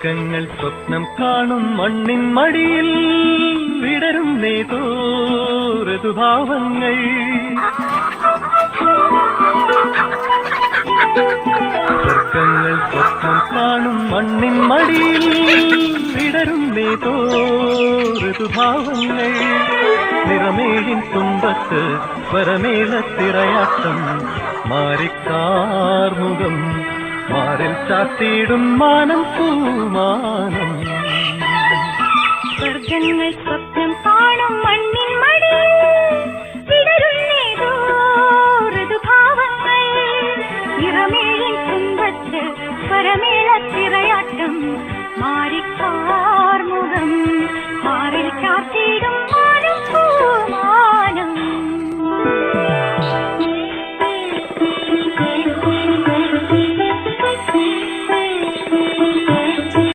സ്വർഗങ്ങൾ സ്വപ്നം കാണും മണ്ണിൻ മടിയിൽ വിടരും നേതോ ഋതുഭാവങ്ങൾ. സ്വർഗങ്ങൾ സ്വപ്നം കാണും മണ്ണിൻ മടിയിൽ വിടരും നേതോ ഋതുഭാവങ്ങൾ. നിറമേഴിൻ തുമ്പത്ത് സ്വരമേളത്തിറയാട്ടം മാറിക്കാർമുഖം മാറിൽ ചാത്തിയിടും മാനം പൂമാനം. സ്വർഗങ്ങൾ സ്വപ്നം കാണും മണ്ണിൻ മടിയിൽ വിടരുന്നേതോ ഋതുഭാവങ്ങൾ. നിറമേഴിൻ തുമ്പത്ത് സ്വരമേളത്തിറയാട്ടം മാറിക്കാർമുഖം മാറിൽ ചാത്തിയിടും